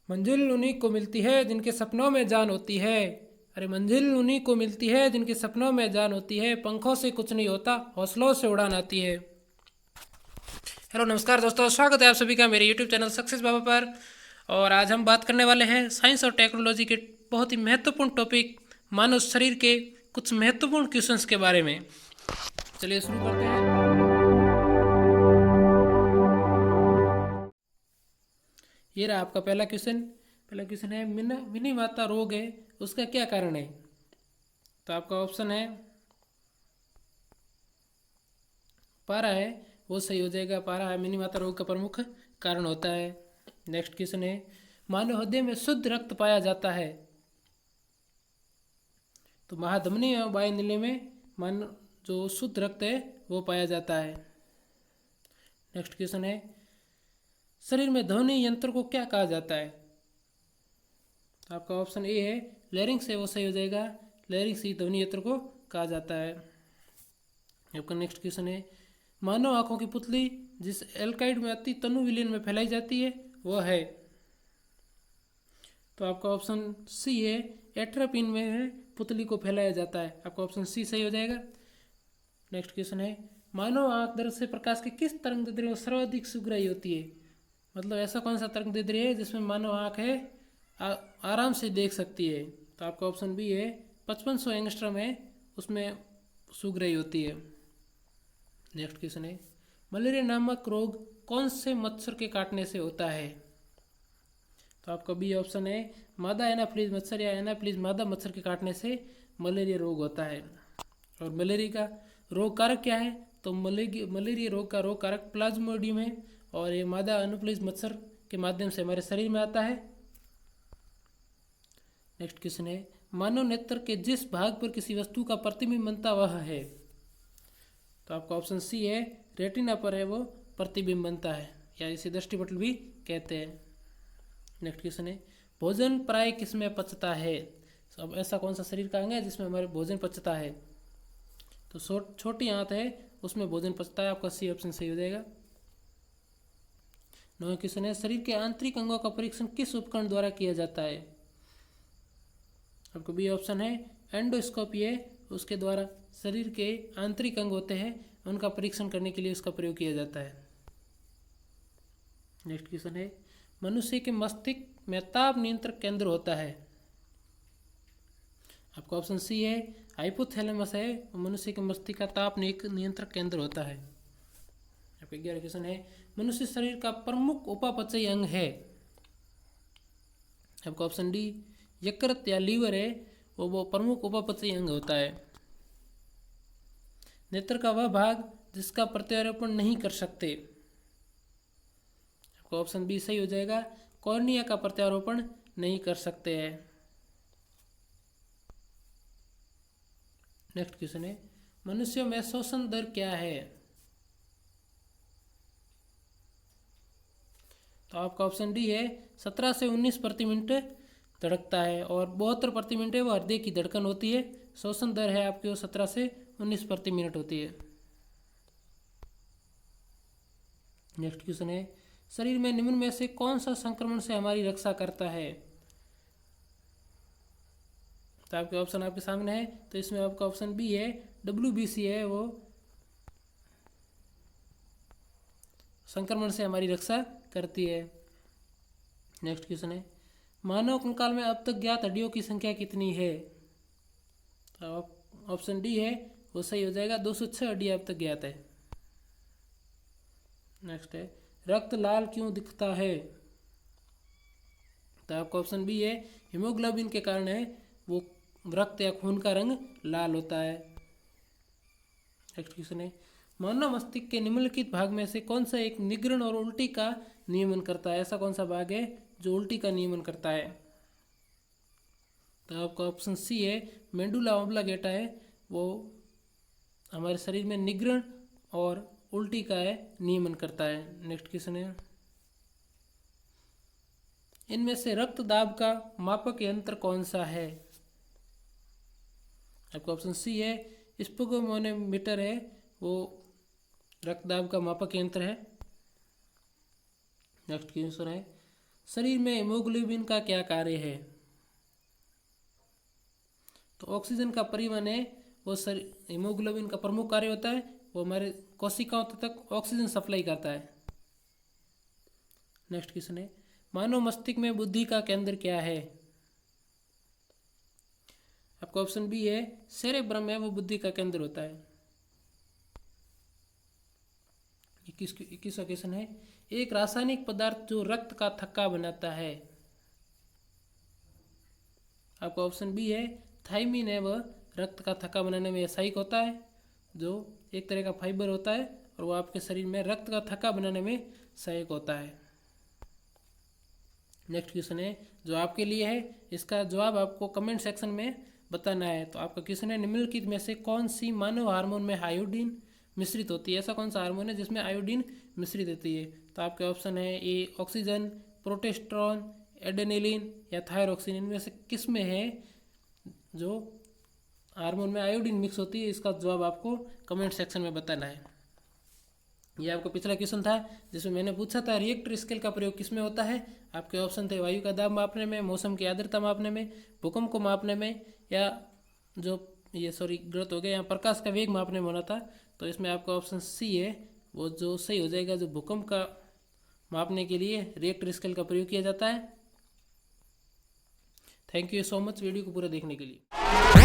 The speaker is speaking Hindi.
मंजिल उन्हीं को मिलती है जिनके सपनों में जान होती है। अरे मंजिल उन्हीं को मिलती है जिनके सपनों में जान होती है। पंखों से कुछ नहीं होता, हौसलों से उड़ान आती है। हेलो नमस्कार दोस्तों, स्वागत है आप सभी का मेरे यूट्यूब चैनल सक्सेस बाबा पर। और आज हम बात करने वाले हैं साइंस और टेक्नोलॉजी के बहुत ही महत्वपूर्ण टॉपिक मानव शरीर के कुछ महत्वपूर्ण क्वेश्चंस के बारे में। चलिए शुरू करते हैं। ये रहा आपका पहला क्वेश्चन। पहला क्वेश्चन है मिनी माता रोग है, उसका क्या कारण है? तो आपका ऑप्शन है पारा है, वो सही हो जाएगा। पारा है मिनी माता रोग का प्रमुख कारण होता है। नेक्स्ट क्वेश्चन है मानव हृदय में शुद्ध रक्त पाया जाता है। तो महाधमनी और वायुनली में मानव जो शुद्ध रक्त है वो पाया जाता है। नेक्स्ट क्वेश्चन है शरीर में ध्वनि यंत्र को क्या कहा जाता है? आपका ऑप्शन ए है लैरिंक्स है, वो सही हो जाएगा। लैरिंक्स ही ध्वनि यंत्र को कहा जाता है। आपका नेक्स्ट क्वेश्चन है मानव आंखों की पुतली जिस एल्काइड में अति तनु विलीन में फैलाई जाती है वह है? तो आपका ऑप्शन सी है एट्रापिन में पुतली को फैलाया जाता है। आपका ऑप्शन सी सही हो जाएगा। नेक्स्ट क्वेश्चन है मानव आंख दर्द से प्रकाश की किस तरंगदैर्ध्य में सर्वाधिक सुग्राही होती है? मतलब ऐसा कौन सा तरंगदैर्ध्य है जिसमें मानव आंख है आराम से देख सकती है? तो आपका ऑप्शन बी है 5500 एंगस्ट्रम है, उसमें सुग्राही होती है। नेक्स्ट क्वेश्चन है मलेरिया नामक रोग कौन से मच्छर के काटने से होता है? तो आपका बी ऑप्शन है मादा एनाफिलीज मच्छर या एनाफिलीज मादा मच्छर के काटने से मलेरिया रोग होता है। और मलेरिया का रोग कारक क्या है? तो मलेरिया रोग का रोग कारक प्लाज्मोडियम है और ये मादा एनाफिलीज मच्छर के माध्यम से हमारे शरीर में आता है। नेक्स्ट क्वेश्चन है मानव नेत्र के जिस भाग पर किसी वस्तु का प्रतिबिंब बनता वह है? तो आपका ऑप्शन सी है रेटिना पर है वो प्रतिबिंब बनता है, या इसे दृष्टिपटल भी कहते हैं। नेक्स्ट क्वेश्चन है भोजन प्राय किसमें पचता है? तो अब ऐसा कौन सा शरीर का अंग है जिसमें हमारे भोजन पचता है? तो छोटी आंत है उसमें भोजन पचता है। आपका सी ऑप्शन सही हो जाएगा। नौ क्वेश्चन है शरीर के आंतरिक अंगों का परीक्षण किस उपकरण द्वारा किया जाता है? आपको बी ऑप्शन है एंडोस्कोपी है, उसके द्वारा शरीर के आंतरिक अंग होते हैं उनका परीक्षण करने के लिए उसका प्रयोग किया जाता है। नेक्स्ट क्वेश्चन है मनुष्य के मस्तिष्क में ताप नियंत्रक केंद्र होता है? आपका ऑप्शन सी है हाइपोथैलेमस है, मनुष्य के मस्तिष्क का ताप नियंत्रक केंद्र होता है। आपका 11 क्वेश्चन है मनुष्य शरीर का प्रमुख उपापचयी अंग है? आपका ऑप्शन डी यकृत या लीवर है, वो प्रमुख उपापचयी अंग होता है। नेत्र का वह भाग जिसका प्रत्यारोपण नहीं कर सकते? आपका ऑप्शन बी सही हो जाएगा। कॉर्निया का प्रत्यारोपण नहीं कर सकते हैं। नेक्स्ट क्वेश्चन है मनुष्यों में श्वसन दर क्या है? तो आपका ऑप्शन डी है 17 से 19 प्रति मिनट धड़कता है और 72 प्रति मिनट है वो हृदय की धड़कन होती है। श्वसन दर है आपकी वो 17 से 19 प्रति मिनट होती है। नेक्स्ट क्वेश्चन है शरीर में निम्न में से कौन सा संक्रमण से हमारी रक्षा करता है? तो आपके ऑप्शन आपके सामने है, तो इसमें आपका ऑप्शन बी है WBC है, वो संक्रमण से हमारी रक्षा करती है। नेक्स्ट क्वेश्चन है मानव कंकाल में अब तक ज्ञात हड्डियों की संख्या कितनी है? तो ऑप्शन डी है वो सही हो जाएगा। 206 हड्डियां अब तक ज्ञात है। नेक्स्ट है रक्त लाल क्यों दिखता है? तो आपका ऑप्शन बी है हीमोग्लोबिन के कारण है, वो रक्त या खून का रंग लाल होता है। नेक्स्ट क्वेश्चन है मानव मस्तिष्क के निम्नलिखित भाग में से कौन सा एक निग्रण और उल्टी का नियमन करता है? ऐसा कौन सा भाग है जो उल्टी का नियमन करता है? तो आपका ऑप्शन सी है मेंडुला ऑब्लिगेटा है, वो हमारे शरीर में निग्रण और उल्टी का है नियमन करता है। नेक्स्ट क्वेश्चन है इनमें से रक्त दाब का मापक यंत्र कौन सा है? आपका ऑप्शन सी है स्पिगोमोनोमीटर है, वो रक्तदाब का मापक यंत्र है। नेक्स्ट क्वेश्चन है शरीर में हीमोग्लोबिन का क्या कार्य है? तो ऑक्सीजन का परिवहन है वो हीमोग्लोबिन का प्रमुख कार्य होता है, वो हमारे कोशिकाओं तक ऑक्सीजन सप्लाई करता है। नेक्स्ट क्वेश्चन है, मानव मस्तिष्क में बुद्धि का केंद्र क्या है? आपका ऑप्शन बी है सेरेब्रम है वो बुद्धि का केंद्र होता है। 21वां क्वेश्चन है, एक रासायनिक पदार्थ जो रक्त का थक्का बनाता है। आपका ऑप्शन बी है थायमिन है वह रक्त का थक्का बनाने में सहायक होता है, जो एक तरह का फाइबर होता है और वो आपके शरीर में रक्त का थक्का बनाने में सहायक होता है। नेक्स्ट क्वेश्चन है जो आपके लिए है, इसका जवाब आपको कमेंट सेक्शन में बताना है। तो आपका क्वेश्चन है, निम्नलिखित में से कौन सी मानव हार्मोन में आयोडीन मिश्रित होती है? ऐसा कौन सा हार्मोन है जिसमें आयोडीन मिश्रित होती है? तो आपके ऑप्शन है ए ऑक्सीजन, प्रोटेस्टेरोन, एडेनिलिन या थायरोक्सिन। इनमें से किस में है जो हार्मोन में आयोडीन मिक्स होती है? इसका जवाब आपको कमेंट सेक्शन में बताना है। ये आपका पिछला क्वेश्चन था जिसमें मैंने पूछा था रिएक्टर स्केल का प्रयोग किस में होता है? आपके ऑप्शन थे वायु का दाब मापने में, मौसम की आर्द्रता मापने में, भूकंप को मापने में, या गलत हो गया, यहाँ प्रकाश का वेग मापने में होना था। तो इसमें आपका ऑप्शन सी है वो जो सही हो जाएगा, जो भूकंप का मापने के लिए रिएक्टर स्केल का प्रयोग किया जाता है। Thank you so much video को पूरा देखने के लिए।